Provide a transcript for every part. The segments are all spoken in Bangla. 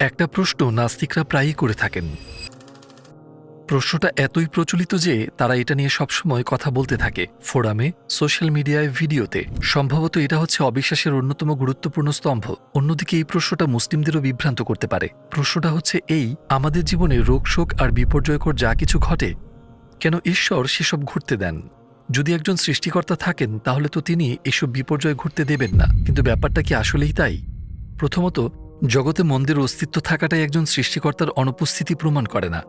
একটা প্রশ্ন নাস্তিকরা প্রায়ই করে থাকেন। প্রশ্নটা এতই প্রচলিত যে তারা এটা নিয়ে সবসময় কথা বলতে থাকে, ফোরামে, সোশ্যাল মিডিয়ায়, ভিডিওতে। সম্ভবত এটা হচ্ছে অবিশ্বাসের অন্যতম গুরুত্বপূর্ণ স্তম্ভ। অন্যদিকে এই প্রশ্নটা মুসলিমদেরও বিভ্রান্ত করতে পারে। প্রশ্নটা হচ্ছে এই: আমাদের জীবনে রোগ শোক আর বিপর্যয়কর যা কিছু ঘটে, কেন ঈশ্বর সেসব ঘটতে দেন? যদি একজন সৃষ্টিকর্তা থাকেন তাহলে তো তিনি এসব বিপর্যয় ঘটতে দেবেন না। কিন্তু ব্যাপারটা কি আসলেই তাই? প্রথমত, জগতে মন্দের অস্তিত্ব থাকাটাই একজন সৃষ্টিকর্তার অনুপস্থিতি প্রমাণ করে না।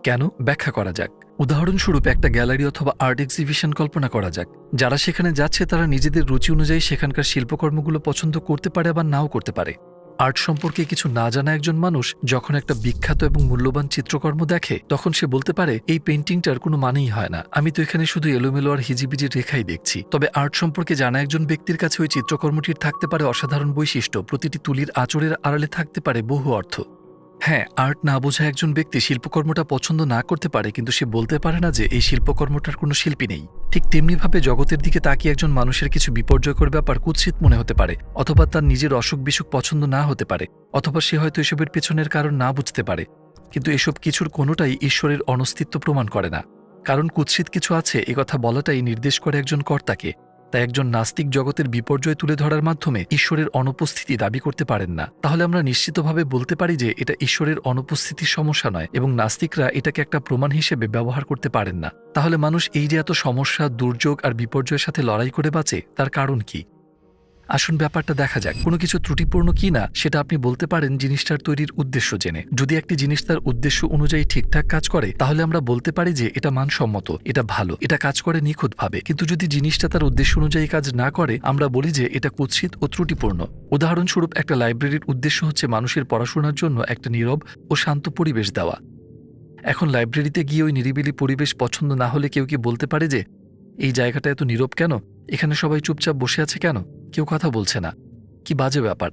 কেন? ব্যাখ্যা করা যাক। উদাহরণস্বরূপ একটা গ্যালারি অথবা আর্ট এক্সিবিশন কল্পনা করা যাক। যারা সেখানে যাচ্ছে তারা নিজেদের রুচি অনুযায়ী সেখানকার শিল্পকর্মগুলো পছন্দ করতে পারে আবার নাও করতে পারে। আর্ট সম্পর্কে কিছু না জানা একজন মানুষ যখন একটা বিখ্যাত এবং মূল্যবান চিত্রকর্ম দেখে, তখন সে বলতে পারে এই পেইন্টিংটার কোনো মানেই হয় না, আমি তো এখানে শুধু এলোমেলো আর হিজিবিজির রেখাই দেখছি। তবে আর্ট সম্পর্কে জানা একজন ব্যক্তির কাছে ওই চিত্রকর্মটির থাকতে পারে অসাধারণ বৈশিষ্ট্য, প্রতিটি তুলির আঁচড়ের আড়ালে থাকতে পারে বহু অর্থ। হ্যাঁ, আর্ট না বোঝা একজন ব্যক্তি শিল্পকর্মটা পছন্দ না করতে পারে, কিন্তু সে বলতে পারে না যে এই শিল্পকর্মটার কোনো শিল্পী নেই। ঠিক তেমনিভাবে জগতের দিকে তাকিয়ে একজন মানুষের কিছু বিপর্যয়কর ব্যাপার কুৎসিত মনে হতে পারে, অথবা তার নিজের অসুখ বিসুখ পছন্দ না হতে পারে, অথবা সে হয়তো এসবের পেছনের কারণ না বুঝতে পারে। কিন্তু এসব কিছুর কোনোটাই ঈশ্বরের অনস্তিত্ব প্রমাণ করে না। কারণ কুৎসিত কিছু আছে একথা বলাটাই নির্দেশ করে একজন কর্তাকে। তাই একজন নাস্তিক জগতের বিপর্যয় তুলে ধরার মাধ্যমে ঈশ্বরের অনুপস্থিতি দাবি করতে পারেন না। তাহলে আমরা নিশ্চিতভাবে বলতে পারি যে এটা ঈশ্বরের অনুপস্থিতির সমস্যা নয়, এবং নাস্তিকরা এটাকে একটা প্রমাণ হিসেবে ব্যবহার করতে পারেন না। তাহলে মানুষ এই যে এত সমস্যা, দুর্যোগ আর বিপর্যয়ের সাথে লড়াই করে বাঁচে, তার কারণ কি? আসুন ব্যাপারটা দেখা যাক। কোনো কিছু ত্রুটিপূর্ণ কি না সেটা আপনি বলতে পারেন জিনিসটার তৈরির উদ্দেশ্য জেনে। যদি একটি জিনিস তার উদ্দেশ্য অনুযায়ী ঠিকঠাক কাজ করে, তাহলে আমরা বলতে পারি যে এটা মানসম্মত, এটা ভালো, এটা কাজ করে নিখুঁতভাবে। কিন্তু যদি জিনিসটা তার উদ্দেশ্য অনুযায়ী কাজ না করে, আমরা বলি যে এটা কুৎসিত ও ত্রুটিপূর্ণ। উদাহরণস্বরূপ, একটা লাইব্রেরির উদ্দেশ্য হচ্ছে মানুষের পড়াশোনার জন্য একটা নীরব ও শান্ত পরিবেশ দেওয়া। এখন লাইব্রেরিতে গিয়ে ওই নিরিবিলি পরিবেশ পছন্দ না হলে কেউ কি বলতে পারে যে এই জায়গাটা এত নীরব কেন, এখানে সবাই চুপচাপ বসে আছে কেন, কেউ কথা বলছে না, কি বাজে ব্যাপার?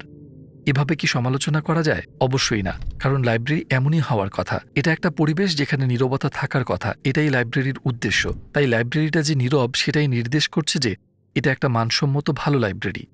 এভাবে কি সমালোচনা করা যায়? অবশ্যই না। কারণ লাইব্রেরি এমনই হওয়ার কথা। এটা একটা পরিবেশ যেখানে নীরবতা থাকার কথা। এটাই লাইব্রেরির উদ্দেশ্য। তাই লাইব্রেরিটা যে নীরব সেটাই নির্দেশ করছে যে এটা একটা মানসম্মত ভালো লাইব্রেরি।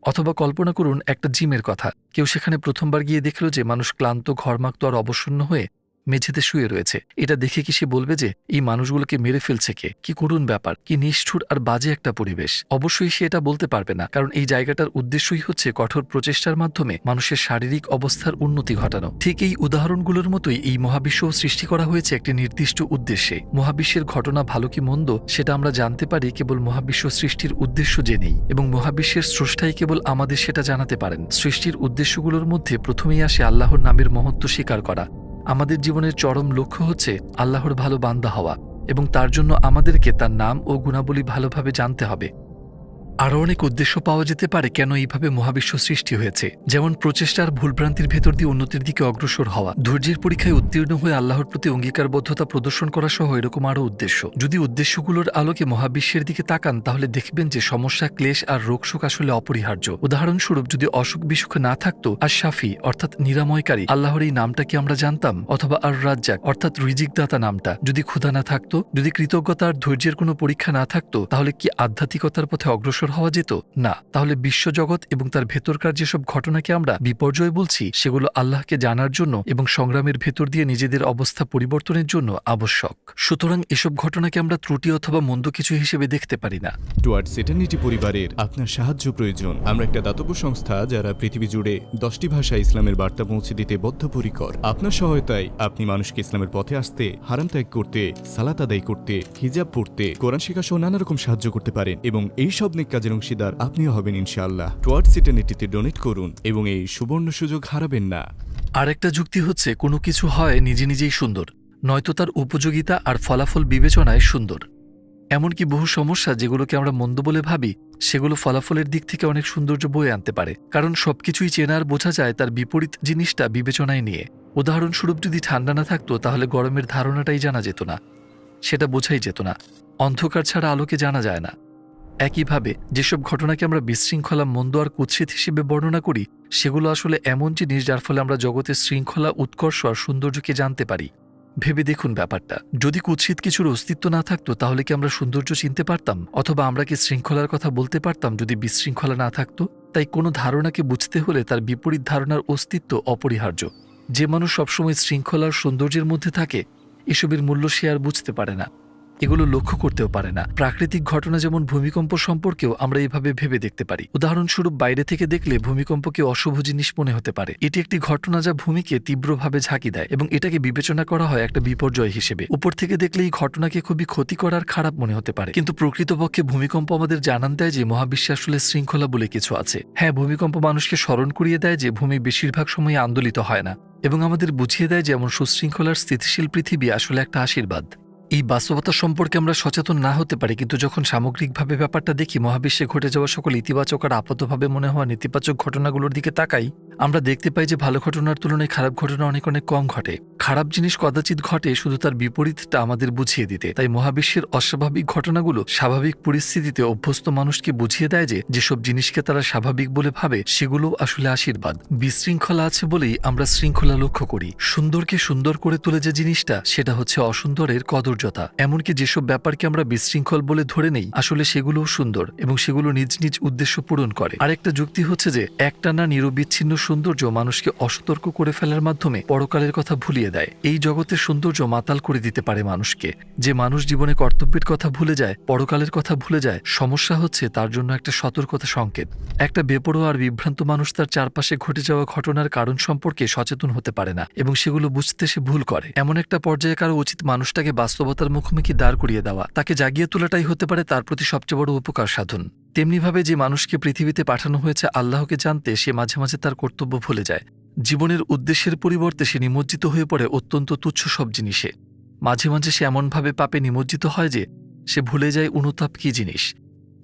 অথবা কল্পনা করুন একটা জিমের কথা। কেউ সেখানে প্রথমবার গিয়ে দেখল যে মানুষ ক্লান্ত, ঘর্মাক্ত আর অবসন্ন হয়ে মেঝেতে শুয়ে রয়েছে। এটা দেখে কি সে বলবে যে এই মানুষগুলোকে মেরে ফেলছে কে? কি করুণ ব্যাপার, কি নিষ্ঠুর আর বাজে একটা পরিবেশ? অবশ্যই সে এটা বলতে পারবে না, কারণ এই জায়গাটার উদ্দেশ্যই হচ্ছে কঠোর প্রচেষ্টার মাধ্যমে মানুষের শারীরিক অবস্থার উন্নতি ঘটানো। ঠিক এই উদাহরণগুলোর মতোই এই মহাবিশ্ব সৃষ্টি করা হয়েছে একটি নির্দিষ্ট উদ্দেশ্যে। মহাবিশ্বের ঘটনা ভালো কি মন্দ সেটা আমরা জানতে পারি কেবল মহাবিশ্ব সৃষ্টির উদ্দেশ্য জেনেই, এবং মহাবিশ্বের স্রষ্টাই কেবল আমাদের সেটা জানাতে পারেন। সৃষ্টির উদ্দেশ্যগুলোর মধ্যে প্রথমেই আসে আল্লাহর নামের মহত্ব স্বীকার করা। আমাদের জীবনের চরম লক্ষ্য হচ্ছে আল্লাহর ভালো বান্দা হওয়া, এবং তার জন্য আমাদেরকে তার নাম ও গুণাবলী ভালোভাবে জানতে হবে। আরও অনেক উদ্দেশ্য পাওয়া যেতে পারে কেন এইভাবে মহাবিশ্ব সৃষ্টি হয়েছে, যেমন প্রচেষ্টার ভুলভ্রান্তির ভেতর দিয়ে উন্নতির দিকে অগ্রসর হওয়া, ধৈর্যের পরীক্ষায় উত্তীর্ণ হয়ে আল্লাহর প্রতি অঙ্গীকারবদ্ধতা প্রদর্শন করা সহ এরকম আরও উদ্দেশ্য। যদি উদ্দেশ্যগুলোর আলোকে মহাবিশ্বের দিকে তাকান, তাহলে দেখবেন যে সমস্যা, ক্লেশ আর রোগশোক আসলে অপরিহার্য। উদাহরণস্বরূপ, যদি অসুখ বিসুখ না থাকতো, আর শাফি অর্থাৎ নিরাময়কারী আল্লাহর এই নামটা কি আমরা জানতাম? অথবা আর রাজ্জাক অর্থাৎ রিজিকদাতা নামটা? যদি ক্ষুধা না থাকতো, যদি কৃতজ্ঞতা আর ধৈর্যের কোনো পরীক্ষা না থাকতো, তাহলে কি আধ্যাত্মিকতার পথে অগ্রসর হওয়া যেত? না। তাহলে বিশ্বজগৎ এবং তার ভেতরকার যেসব ঘটনাকে আমরা বিপর্যয় বলছি, সেগুলো আল্লাহকে জানার জন্য এবং সংগ্রামের ভেতর দিয়ে নিজেদের অবস্থা পরিবর্তনের জন্য আবশ্যক। সুতরাং এসব ঘটনাকে আমরা ত্রুটি অথবা মন্দ কিছু হিসেবে দেখতে পারি না। টুয়ার্ডস ইটারনিটি পরিবারের আপনার সাহায্য প্রয়োজন। আমরা একটা দাতব্য সংস্থা যারা পৃথিবী জুড়ে 10টি ভাষায় ইসলামের বার্তা পৌঁছে দিতে বদ্ধপরিকর। আপনার সহায়তায় আপনি মানুষকে ইসলামের পথে আসতে, হারাম ত্যাগ করতে, সালাত আদায় করতে, হিজাব পড়তে, কোরআন শিক্ষা সহ নানা রকম সাহায্য করতে পারেন, এবং এই সব নেক কাজের অংশীদার আপনিও হবেন ইনশাআল্লাহ। টুয়ার্ডস ইটারনিটিতে ডোনেট করুন এবং এই সুবর্ণ সুযোগ হারাবেন না। আরেকটা যুক্তি হচ্ছে কোনো কিছু হয় নিজে নিজেই সুন্দর, নয়তো তার উপযোগিতা আর ফলাফল বিবেচনায় সুন্দর। এমনকি বহু সমস্যা যেগুলোকে আমরা মন্দ বলে ভাবি, সেগুলো ফলাফলের দিক থেকে অনেক সৌন্দর্য বয়ে আনতে পারে, কারণ সবকিছুই চেনা আর বোঝা যায় তার বিপরীত জিনিসটা বিবেচনায় নিয়ে। উদাহরণস্বরূপ, যদি ঠান্ডা না থাকতো তাহলে গরমের ধারণাটাই জানা যেত না, সেটা বোঝাই যেত না। অন্ধকার ছাড়া আলোকে জানা যায় না। একইভাবে যেসব ঘটনাকে আমরা বিশৃঙ্খলা, মন্দ আর কুৎসিত হিসেবে বর্ণনা করি, সেগুলো আসলে এমন জিনিস যার ফলে আমরা জগতের শৃঙ্খলা, উৎকর্ষ আর সৌন্দর্যকে জানতে পারি। ভেবে দেখুন ব্যাপারটা। যদি কুৎসিত কিছুর অস্তিত্ব না থাকতো, তাহলে কি আমরা সৌন্দর্য চিনতে পারতাম? অথবা আমরা কি শৃঙ্খলার কথা বলতে পারতাম যদি বিশৃঙ্খলা না থাকতো? তাই কোনো ধারণাকে বুঝতে হলে তার বিপরীত ধারণার অস্তিত্ব অপরিহার্য। যে মানুষ সবসময় শৃঙ্খলার সৌন্দর্যের মধ্যে থাকে, এসবের মূল্য সে আর বুঝতে পারে না, এগুলো লক্ষ্য করতেও পারে না। প্রাকৃতিক ঘটনা যেমন ভূমিকম্প সম্পর্কেও আমরা এভাবে ভেবে দেখতে পারি। উদাহরণস্বরূপ, বাইরে থেকে দেখলে ভূমিকম্পকে অশুভ জিনিস মনে হতে পারে। এটি একটি ঘটনা যা ভূমিকে তীব্রভাবে ঝাঁকি দেয় এবং এটাকে বিবেচনা করা হয় একটা বিপর্যয় হিসেবে। উপর থেকে দেখলে এই ঘটনাকে খুবই ক্ষতিকর আর খারাপ মনে হতে পারে, কিন্তু প্রকৃতপক্ষে ভূমিকম্প আমাদের জানান দেয় যে মহাবিশ্বে আসলে শৃঙ্খলা বলে কিছু আছে। হ্যাঁ, ভূমিকম্প মানুষকে স্মরণ করিয়ে দেয় যে ভূমি বেশিরভাগ সময় আন্দোলিত হয় না এবং আমাদের বুঝিয়ে দেয় যে এমন সুশৃঙ্খলার স্থিতিশীল পৃথিবী আসলে একটা আশীর্বাদ। এই বাস্তবতা সম্পর্কে আমরা সচেতন না হতে পারি, কিন্তু যখন সামগ্রিকভাবে ব্যাপারটা দেখি, মহাবিশ্বে ঘটে যাওয়া সকল ইতিবাচক আর আপাতভাবে মনে হওয়া নেতিবাচক ঘটনাগুলোর দিকে তাকাই, আমরা দেখতে পাই যে ভালো ঘটনার তুলনায় খারাপ ঘটনা অনেক অনেক কম ঘটে। খারাপ জিনিস কদাচিৎ ঘটে শুধু তার বিপরীতটা আমাদের বুঝিয়ে দিতে। তাই মহাবিশ্বের অস্বাভাবিক ঘটনাগুলো স্বাভাবিক পরিস্থিতিতে অভ্যস্ত মানুষকে বুঝিয়ে দেয় যে যেসব জিনিসকে তারা স্বাভাবিক বলে ভাবে সেগুলো আসলে আশীর্বাদ। বিশৃঙ্খলা আছে বলেই আমরা শৃঙ্খলা লক্ষ্য করি। সুন্দরকে সুন্দর করে তোলে যে জিনিসটা, সেটা হচ্ছে অসুন্দরের কদর্যতা। এমনকি যেসব ব্যাপারকে আমরা বিশৃঙ্খল বলে ধরে নেই, আসলে সেগুলোও সুন্দর এবং সেগুলো নিজ নিজ উদ্দেশ্য পূরণ করে। আরেকটা যুক্তি হচ্ছে যে একটানা নিরবিচ্ছিন্ন সৌন্দর্য মানুষকে অসতর্ক করে ফেলার মাধ্যমে পরকালের কথা ভুলিয়ে দেয়। এই জগতের সৌন্দর্য মাতাল করে দিতে পারে মানুষকে। যে মানুষ জীবনে কর্তব্যের কথা ভুলে যায়, পরকালের কথা ভুলে যায়, সমস্যা হচ্ছে তার জন্য একটা সতর্কতা সংকেত। একটা বেপরোয়া আর বিভ্রান্ত মানুষ তার চারপাশে ঘটে যাওয়া ঘটনার কারণ সম্পর্কে সচেতন হতে পারে না এবং সেগুলো বুঝতে সে ভুল করে। এমন একটা পর্যায়ে কারো উচিত মানুষটাকে বাস্তবতার মুখোমুখি দাঁড় করিয়ে দেওয়া, তাকে জাগিয়ে তোলাটাই হতে পারে তার প্রতি সবচেয়ে বড় উপকার সাধন। তেমনিভাবে যে মানুষকে পৃথিবীতে পাঠানো হয়েছে আল্লাহকে জানতে, সে মাঝে মাঝে তার কর্তব্য ভুলে যায়। জীবনের উদ্দেশ্যের পরিবর্তে সে নিমজ্জিত হয়ে পড়ে অত্যন্ত তুচ্ছ সব জিনিসে। মাঝে মাঝে সে এমনভাবে পাপে নিমজ্জিত হয় যে সে ভুলে যায় অনুতাপ কি জিনিস।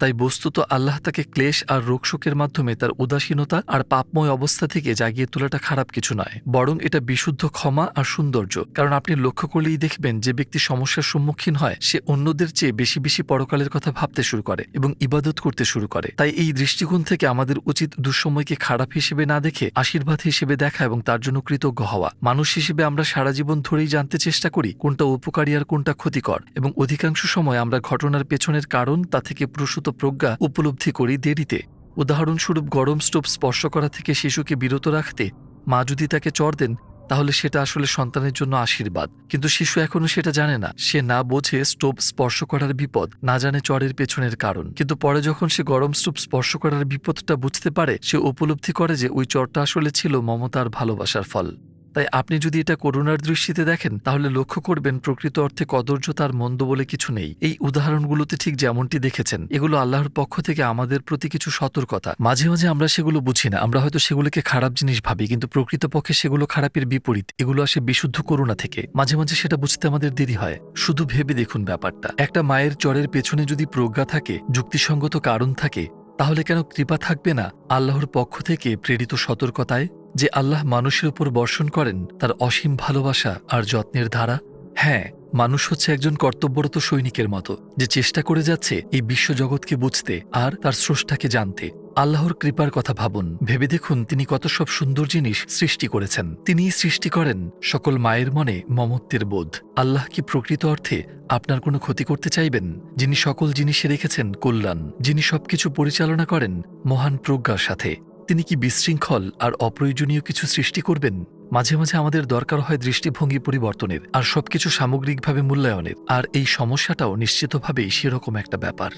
তাই বস্তুত আল্লাহ তাকে ক্লেশ আর রোগশোকের মাধ্যমে তার উদাসীনতা আর পাপময় অবস্থা থেকে জাগিয়ে তোলাটা খারাপ কিছু নয়, বরং এটা বিশুদ্ধ ক্ষমা আর সৌন্দর্য। কারণ আপনি লক্ষ্য করলেই দেখবেন যে ব্যক্তি সমস্যার সম্মুখীন হয়, সে অন্যদের চেয়ে বেশি বেশি পরকালের কথা ভাবতে শুরু করে এবং ইবাদত করতে শুরু করে। তাই এই দৃষ্টিকোণ থেকে আমাদের উচিত দুঃসময়কে খারাপ হিসেবে না দেখে আশীর্বাদ হিসেবে দেখা এবং তার জন্য কৃতজ্ঞ হওয়া। মানুষ হিসেবে আমরা সারা জীবন ধরেই জানতে চেষ্টা করি কোনটা উপকারী আর কোনটা ক্ষতিকর, এবং অধিকাংশ সময় আমরা ঘটনার পেছনের কারণ তা থেকে প্রসূত প্রজ্ঞা উপলব্ধি করি দেরিতে। উদাহরণস্বরূপ, গরম স্টোভ স্পর্শ করা থেকে শিশুকে বিরত রাখতে মা যদি তাকে চড় দেন, তাহলে সেটা আসলে সন্তানের জন্য আশীর্বাদ। কিন্তু শিশু এখনো সেটা জানে না। সে না বোঝে স্টোভ স্পর্শ করার বিপদ, না জানে চড়ের পেছনের কারণ। কিন্তু পরে যখন সে গরম স্টোভ স্পর্শ করার বিপদটা বুঝতে পারে, সে উপলব্ধি করে যে ওই চড়টা আসলে ছিল মমতার ভালোবাসার ফল। তাই আপনি যদি এটা করুণার দৃষ্টিতে দেখেন, তাহলে লক্ষ্য করবেন প্রকৃত অর্থে কদর্য তার মন্দ বলে কিছু নেই। এই উদাহরণগুলোতে ঠিক যেমনটি দেখেছেন, এগুলো আল্লাহর পক্ষ থেকে আমাদের প্রতি কিছু সতর্কতা। মাঝে মাঝে আমরা সেগুলো বুঝি না, আমরা হয়তো সেগুলোকে খারাপ জিনিস ভাবি, কিন্তু প্রকৃতপক্ষে সেগুলো খারাপের বিপরীত। এগুলো আসে বিশুদ্ধ করুণা থেকে। মাঝে মাঝে সেটা বুঝতে আমাদের দেরি হয়। শুধু ভেবে দেখুন ব্যাপারটা, একটা মায়ের চরের পেছনে যদি প্রজ্ঞা থাকে, যুক্তিসঙ্গত কারণ থাকে, তাহলে কেন কৃপা থাকবে না আল্লাহর পক্ষ থেকে প্রেরিত সতর্কতায়, যে আল্লাহ মানুষের উপর বর্ষণ করেন তার অসীম ভালোবাসা আর যত্নের ধারা? হ্যাঁ, মানুষ হচ্ছে একজন কর্তব্যরত সৈনিকের মতো, যে চেষ্টা করে যাচ্ছে এই বিশ্বজগৎকে বুঝতে আর তার স্রষ্টাকে জানতে। আল্লাহর কৃপার কথা ভাবুন, ভেবে দেখুন তিনি কত সব সুন্দর জিনিস সৃষ্টি করেছেন। তিনিই সৃষ্টি করেন সকল মায়ের মনে মমত্বের বোধ। আল্লাহ কি প্রকৃত অর্থে আপনার কোনো ক্ষতি করতে চাইবেন? যিনি সকল জিনিসে রেখেছেন কল্যাণ, যিনি সবকিছু পরিচালনা করেন মহান প্রজ্ঞার সাথে, তিনি কি বিশৃঙ্খল আর অপ্রয়োজনীয় কিছু সৃষ্টি করবেন? মাঝে মাঝে আমাদের দরকার হয় দৃষ্টিভঙ্গি পরিবর্তনের আর সবকিছু সামগ্রিকভাবে মূল্যায়নের, আর এই সমস্যাটাও নিশ্চিতভাবেই সেরকম একটা ব্যাপার।